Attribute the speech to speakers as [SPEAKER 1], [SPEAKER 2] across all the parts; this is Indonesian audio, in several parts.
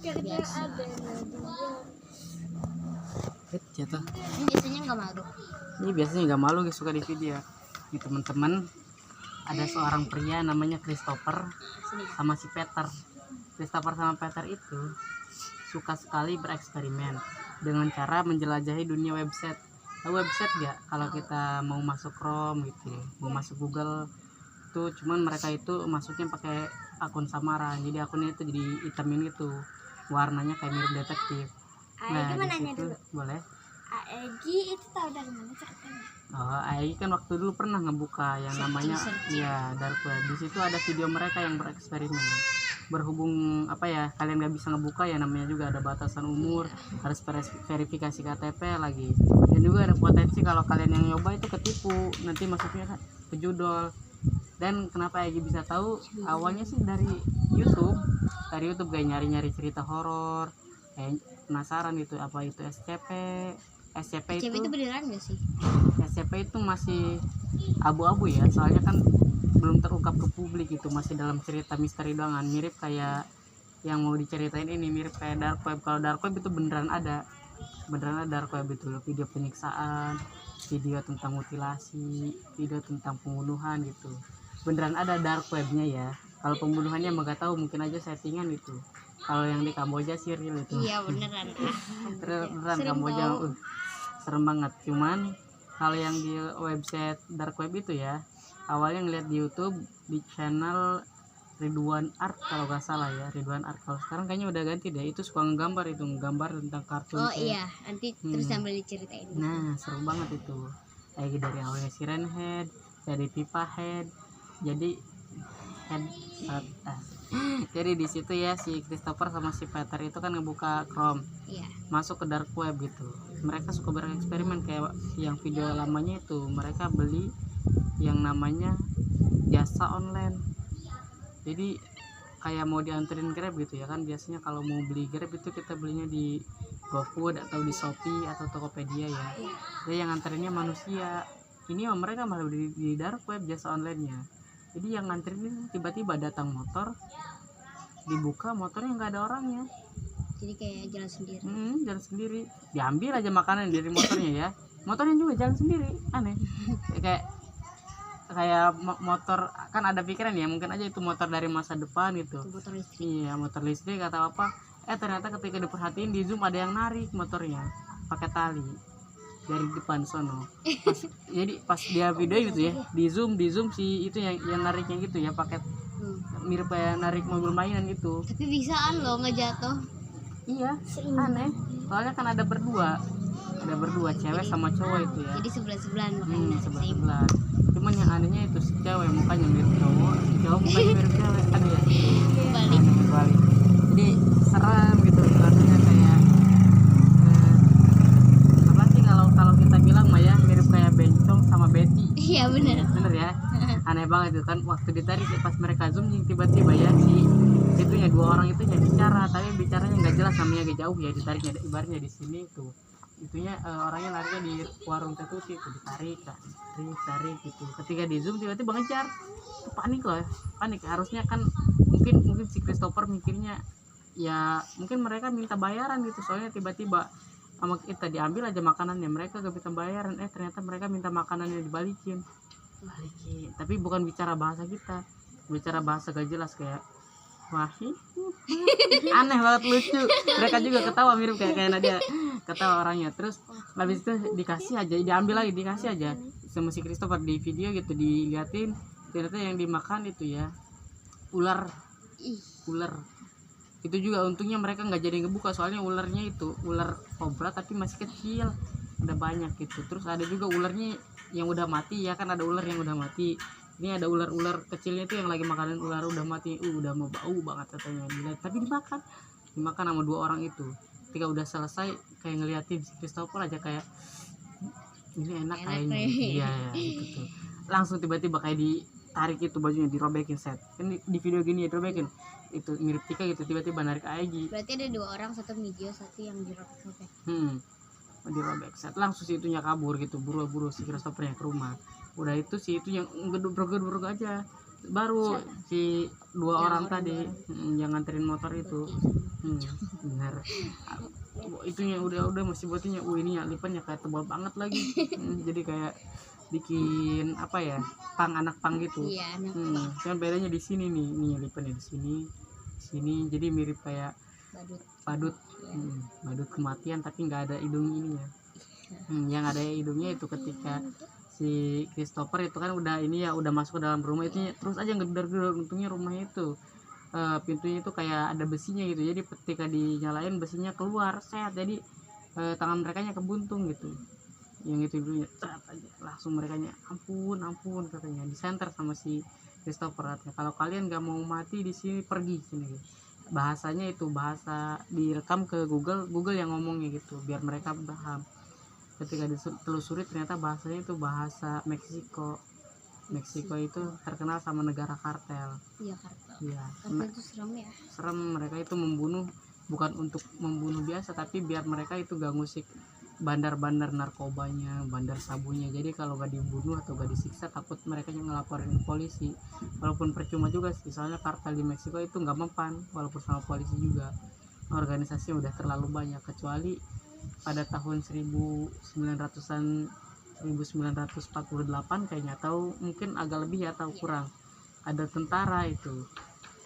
[SPEAKER 1] biasa.
[SPEAKER 2] Jatuh.
[SPEAKER 1] Ini biasanya nggak malu.
[SPEAKER 2] Ini biasanya nggak malu guys, suka di video. Ini teman-teman, ada seorang pria namanya Christopher sama si Peter. Christopher sama Peter itu suka sekali bereksperimen dengan cara menjelajahi dunia website. Tahu website nggak? Kalau kita mau masuk Chrome gitu, mau masuk Google itu, cuman mereka itu masuknya pakai akun samaran. Jadi akunnya itu jadi hitamin gitu, warnanya kayak mirip detektif. Nah,
[SPEAKER 1] Gimana
[SPEAKER 2] di
[SPEAKER 1] nanya
[SPEAKER 2] situ
[SPEAKER 1] dulu?
[SPEAKER 2] boleh.
[SPEAKER 1] Aegi itu tahu dari mana ceritanya?
[SPEAKER 2] Oh, Ai kan waktu dulu pernah ngebuka yang namanya ya dark web. Di situ ada video mereka yang bereksperimen. Berhubung apa ya, kalian nggak bisa ngebuka ya, namanya juga ada batasan umur, harus verifikasi KTP lagi. Dan juga ada potensi kalau kalian yang nyoba itu ketipu, nanti masuknya ke judol. Dan kenapa Egi bisa tahu? Awalnya sih dari YouTube. Dari YouTube kayak nyari-nyari cerita horor, kayak penasaran gitu apa itu SCP. SCP
[SPEAKER 1] Cewek itu beneran nggak sih?
[SPEAKER 2] SCP itu masih abu-abu ya, soalnya kan belum terungkap ke publik, itu masih dalam cerita misteri doang. Mirip kayak yang mau diceritain ini, mirip kayak dark web. Kalau dark web itu beneran ada dark web itu loh, video penyiksaan, video tentang mutilasi, video tentang pembunuhan gitu, beneran ada dark webnya ya. Kalau pembunuhannya emang gak tahu, mungkin aja settingan itu. Kalau yang di Kamboja sih real itu.
[SPEAKER 1] Iya beneran.
[SPEAKER 2] Beneran
[SPEAKER 1] Serem
[SPEAKER 2] Kamboja
[SPEAKER 1] tau.
[SPEAKER 2] serem banget. Cuman kalau yang di website dark web itu ya, awalnya ngeliat di YouTube di channel Ridwan Art kalau nggak salah ya, Ridwan Art. Kalau sekarang kayaknya udah ganti deh. Itu suka nggambar, itu nggambar tentang kartun.
[SPEAKER 1] Oh iya, nanti terus sambil diceritain.
[SPEAKER 2] Nah, seru banget itu. Kayak dari awalnya Siren Head, dari Pipa Head, jadi head jadi di situ ya si Christopher sama si Peter itu kan ngebuka Chrome,
[SPEAKER 1] Iya.
[SPEAKER 2] masuk ke dark web gitu. Mereka suka bereksperimen kayak yang video lamanya itu, mereka beli yang namanya jasa online. Jadi kayak mau dianterin Grab gitu ya kan, biasanya kalau mau beli Grab itu kita belinya di GoFood atau di Shopee atau Tokopedia ya. Jadi yang nganterinnya manusia. Ini mereka malah di dark web jasa online-nya. Jadi yang nganterin ini tiba-tiba datang motor, dibuka motornya nggak ada orangnya.
[SPEAKER 1] Jadi kayak jalan sendiri.
[SPEAKER 2] Jalan sendiri. Diambil aja makanan dari motornya ya. Motornya juga jalan sendiri, aneh. Kayak motor kan ada pikiran ya, mungkin aja itu motor dari masa depan gitu.
[SPEAKER 1] Itu motor listrik.
[SPEAKER 2] Iya, motor listrik atau apa. Ternyata ketika diperhatiin di zoom ada yang narik motornya pakai tali dari depan sono. Jadi pas dia video gitu ya, di zoom si itu yang nariknya gitu ya, pakai mirip kayak narik mobil mainan gitu.
[SPEAKER 1] Tapi bisaan loh nggak jatuh.
[SPEAKER 2] Iya, aneh. Soalnya kan ada berdua cewek sama cowok itu ya.
[SPEAKER 1] Jadi sebelah-sebelahan makanya.
[SPEAKER 2] Sebelah. Cuman yang anehnya itu si cewek mukanya mirip cowok, si cowok mukanya mirip cewek. Aneh ya. Balik. Jadi serem gitu rasanya, kayak apa sih kalau kita bilang mah ya, mirip kayak Bencong sama Betty.
[SPEAKER 1] Iya bener
[SPEAKER 2] ya. Aneh banget itu kan, waktu ditarik pas mereka zoom tiba-tiba ya si itunya, dua orang itu bicara, tapi bicaranya nggak jelas, namanya agak jauh ya, ditariknya ibaratnya di sini tuh itunya orangnya nariknya di warung tetuti itu, ditarik gitu. Ketika di zoom tiba-tiba ngejar, panik loh, panik. Harusnya kan mungkin si Christopher mikirnya ya mungkin mereka minta bayaran gitu, soalnya tiba-tiba sama kita diambil aja makanannya, mereka gak minta bayaran, ternyata mereka minta makanannya dibalikin. Tapi bukan bicara bahasa kita, bicara bahasa gak jelas kayak wahih. Aneh banget, lucu. Mereka juga ketawa, mirip kayak Nadia ketawa orangnya. Terus habis itu dikasih aja, diambil lagi, dikasih aja sama si Christopher di video gitu, diliatin ternyata yang dimakan itu ya ular. Itu juga untungnya mereka nggak jadi ngebuka, soalnya ularnya itu ular kobra tapi masih kecil, udah banyak gitu. Terus ada juga ularnya yang udah mati ya kan, ada ular yang udah mati. Ini ada ular kecilnya itu yang lagi makanan ular udah mati, udah mau bau banget katanya. Tapi dimakan sama dua orang itu. Ketika udah selesai kayak ngeliatin si Christopher aja kayak ini enak kayaknya. Iya gitu. Langsung tiba-tiba kayak ditarik itu bajunya, dirobekin set. Kan di video gini ya dirobekin. Itu mirip Tika gitu, tiba-tiba narik Aegi.
[SPEAKER 1] Berarti ada dua orang, satu video, satu yang dirobek.
[SPEAKER 2] Dirobek set, langsung si itunya kabur gitu, buru-buru si Christophernya ke rumah. Udah itu si itu yang gedung aja, baru si dua orang tadi yang nganterin motor itu Benar. Itunya udah masih buatnya ini ya lipannya kayak tebal banget lagi. Jadi kayak bikin apa ya, anak pang gitu.
[SPEAKER 1] Iya, anak
[SPEAKER 2] Kan bedanya di sini nih lipannya di sini jadi mirip kayak
[SPEAKER 1] badut.
[SPEAKER 2] badut. Badut kematian tapi nggak ada hidung ininya. Yang ada hidungnya itu ketika si Christopher itu kan udah ini ya, udah masuk ke dalam rumah itu terus aja ngedor-gedor. Untungnya rumahnya itu pintunya itu kayak ada besinya gitu, jadi ketika dinyalain besinya keluar set, jadi tangan mereka nya kebuntung gitu. Yang itu dulunya aja langsung mereka nya ampun katanya, disenter sama si Christopher, katanya kalau kalian gak mau mati di sini pergi sini gitu. Bahasanya itu bahasa direkam ke Google yang ngomongnya gitu biar mereka paham. Ketika ditelusuri ternyata bahasanya itu bahasa Meksiko itu terkenal sama negara kartel.
[SPEAKER 1] Iya, kartel.
[SPEAKER 2] Iya,
[SPEAKER 1] Kartel itu serem ya.
[SPEAKER 2] serem. Mereka itu membunuh bukan untuk membunuh biasa, tapi biar mereka itu gak ngusik bandar-bandar narkobanya, bandar sabunya. Jadi kalau gak dibunuh atau gak disiksa takut mereka yang ngelaporin ke polisi. Walaupun percuma juga sih, soalnya kartel di Meksiko itu gak mempan walaupun sama polisi juga. Organisasi udah terlalu banyak, kecuali pada tahun 1900-an 1948 kayaknya, atau mungkin agak lebih ya atau kurang, ada tentara itu.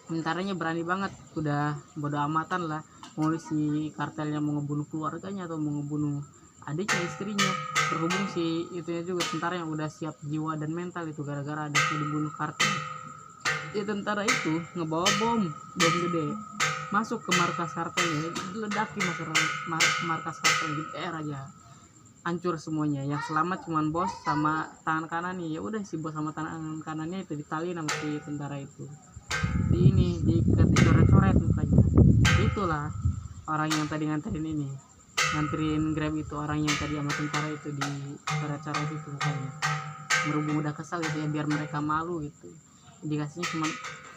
[SPEAKER 2] Tentaranya berani banget, udah bodo amatan lah mau si kartelnya mau ngebunuh keluarganya atau mau ngebunuh adiknya, istrinya. Berhubung si itunya juga tentara yang udah siap jiwa dan mental itu gara-gara adiknya dibunuh kartel. Ya tentara itu ngebawa bom gede masuk ke markas kartelnya, diledaki markas kartel, GR aja hancur semuanya. Yang selamat cuman bos sama tangan kanannya. Ya udah si bos sama tangan kanannya itu ditali sama si tentara itu, diikat, dicoret-coret mukanya. Itulah orang yang tadi nganterin Grab itu, orang yang tadi sama tentara itu dicoret-coret itu mukanya. Berhubung udah kesal gitu ya, biar mereka malu gitu, dikasihnya cuma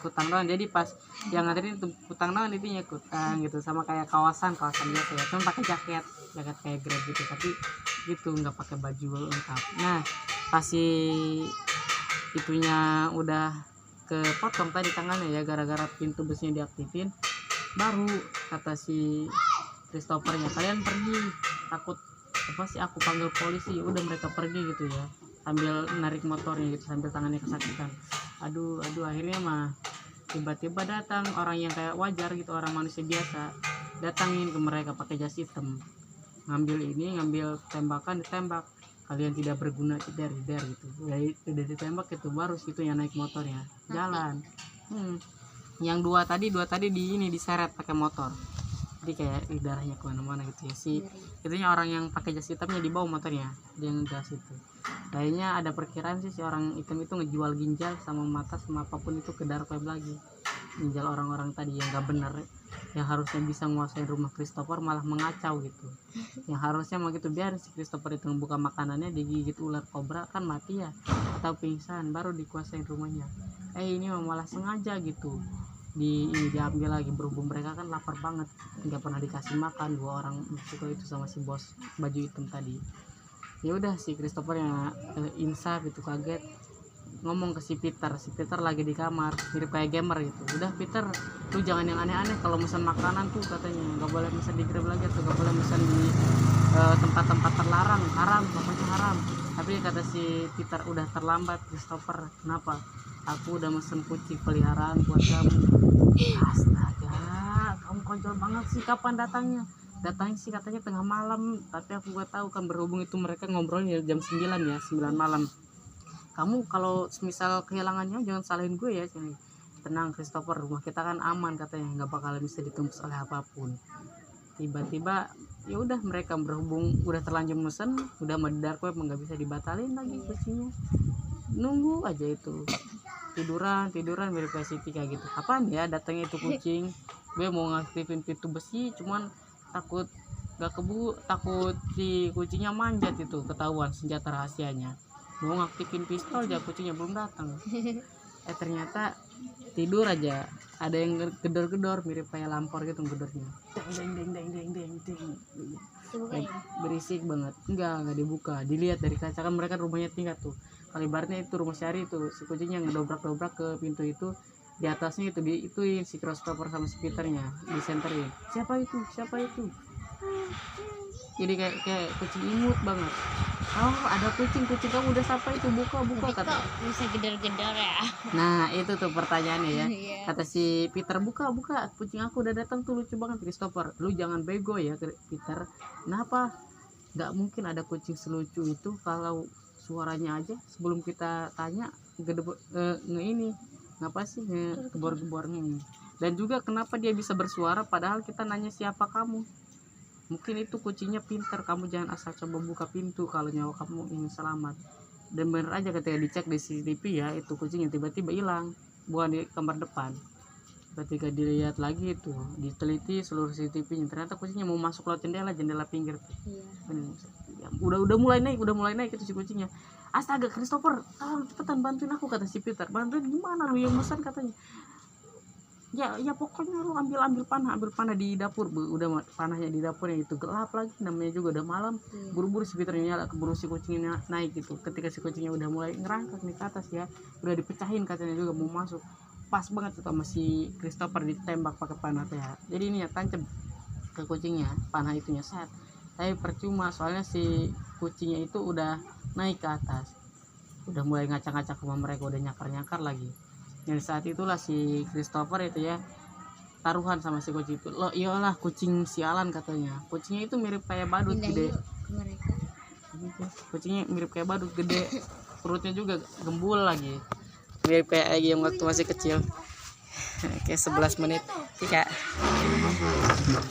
[SPEAKER 2] kutang doang. Jadi pas yang nganterin itu kutang doang, intinya kutang gitu, sama kayak kawasan biasa ya, cuma pakai jaket kayak Grab gitu, tapi gitu nggak pakai baju lengkap. Nah pas si itunya udah kepotong tadi tangannya ya, gara-gara pintu besinya diaktifin, baru kata si Christophernya, kalian pergi, takut apa sih aku panggil polisi. Udah mereka pergi gitu ya, sambil narik motornya gitu, sambil tangannya kesakitan. Aduh akhirnya mah tiba-tiba datang orang yang kayak wajar gitu, orang manusia biasa, datangin ke mereka pakai jas hitam, ngambil tembakan, ditembak, kalian tidak berguna, der gitu. Udah ditembak itu, baru situ yang naik motornya jalan. Yang dua tadi diseret pakai motor, jadi kayak darahnya kemana-mana gitu ya. Si itunya orang yang pakai jas hitamnya dibawa motornya, dia ngegas itu. Kayaknya ada perkiraan sih si orang hitam itu ngejual ginjal sama mata sama apapun itu ke dark web lagi. Ginjal orang-orang tadi yang gak bener, yang harusnya bisa nguasain rumah Christopher malah mengacau gitu. Yang harusnya mah gitu, biar si Christopher itu membuka makanannya digigit ular kobra kan mati ya, atau pingsan, baru dikuasain rumahnya. Ini malah sengaja gitu diambil lagi. Berhubung mereka kan lapar banget, nggak pernah dikasih makan dua orang Meksiko itu sama si bos baju hitam tadi. Ya udah si Christopher yang insaf itu kaget, ngomong ke si Peter lagi di kamar mirip kayak gamer gitu. Udah Peter, lu jangan yang aneh-aneh kalau pesan makanan tuh, katanya nggak boleh pesan di Grab lagi atau nggak boleh pesan di tempat-tempat terlarang, haram, pokoknya haram. Tapi kata si Peter, udah terlambat Christopher. Kenapa? Aku udah mesen kucing peliharaan buat kamu. Astaga, kamu konyol banget sih. Kapan datangnya sih katanya tengah malam, tapi aku gak tahu kan. Berhubung itu mereka ngobrolnya jam 9 ya, 9 malam. Kamu kalau misal kehilangannya jangan salahin gue ya. Tenang Christopher, rumah kita kan aman katanya, nggak bakal bisa ditembus oleh apapun. Tiba-tiba ya udah, mereka berhubung udah terlanjur mesen, udah mau di dark web, nggak bisa dibatalin lagi kucingnya. Nunggu aja itu, tiduran mirip kayak Siti kayak gitu. Kapan ya datangnya itu kucing? Gue mau ngaktifin pintu besi, cuman takut si kucingnya manjat itu, ketahuan senjata rahasianya. Mau ngaktifin pistol aja kucingnya belum datang. Ternyata tidur aja, ada yang gedor-gedor mirip kayak lampor gitu gedornya, deng. Berisik banget. Enggak dibuka, dilihat dari kaca kan, mereka rumahnya tingkat tuh. Kali ibaratnya itu rumah Syari itu, si kucingnya ngedobrak-dobrak ke pintu itu, di atasnya itu ituin si Christopher sama si Peternya disenterin, siapa itu. Jadi kayak kucing imut banget. Oh ada kucing kamu udah siapa itu, buka
[SPEAKER 1] Tapi
[SPEAKER 2] kata.
[SPEAKER 1] kok bisa gedor-gedor ya?
[SPEAKER 2] Nah itu tuh pertanyaannya ya.
[SPEAKER 1] Iya.
[SPEAKER 2] Kata si Peter, buka kucing aku udah datang tuh, lucu banget. Christopher, lu jangan bego ya Peter, kenapa nggak mungkin ada kucing selucu itu kalau suaranya aja sebelum kita tanya ini ngapa sih gebor-gebor ini. Dan juga kenapa dia bisa bersuara padahal kita nanya siapa kamu. Mungkin itu kucingnya pintar, kamu jangan asal coba buka pintu kalau nyawa kamu ingin selamat. Dan bener aja ketika dicek di CCTV ya, itu kucingnya tiba-tiba hilang, bukan di kamar depan. Ketika dilihat lagi itu, diteliti seluruh CCTV-nya, ternyata kucingnya mau masuk lewat jendela pinggir.
[SPEAKER 1] Iya.
[SPEAKER 2] Udah mulai naik itu si kucingnya. Astaga Christopher, tolong cepetan bantuin aku, kata si Peter. Bantuin gimana, lu yang pesan katanya. Ya pokoknya lu ambil panah di dapur. Udah panahnya di dapur yang itu gelap lagi, namanya juga udah malam. Buru-buru si Peternya nyala, keburu si kucingnya naik gitu. Ketika si kucingnya udah mulai ngerangkak nih ke atas ya, udah dipecahin katanya juga mau masuk. Pas banget tuh sama si Christopher ditembak pakai panah ya. Jadi ini ya tancap ke kucingnya, panah itunya set. Tapi percuma, soalnya si kucingnya itu udah naik ke atas, udah mulai ngacak-ngacak sama mereka, udah nyakar-nyakar lagi. Dan saat itulah si Christopher itu ya taruhan sama si kucing itu. Lo iyalah kucing sialan katanya. Kucingnya itu mirip kayak badut
[SPEAKER 1] Pindah
[SPEAKER 2] gede.
[SPEAKER 1] yuk ke mereka.
[SPEAKER 2] Kucingnya mirip kayak badut gede. Perutnya juga gembul lagi. Mirip kayak Egi yang waktu masih kecil. Kayak 11 menit. Iya.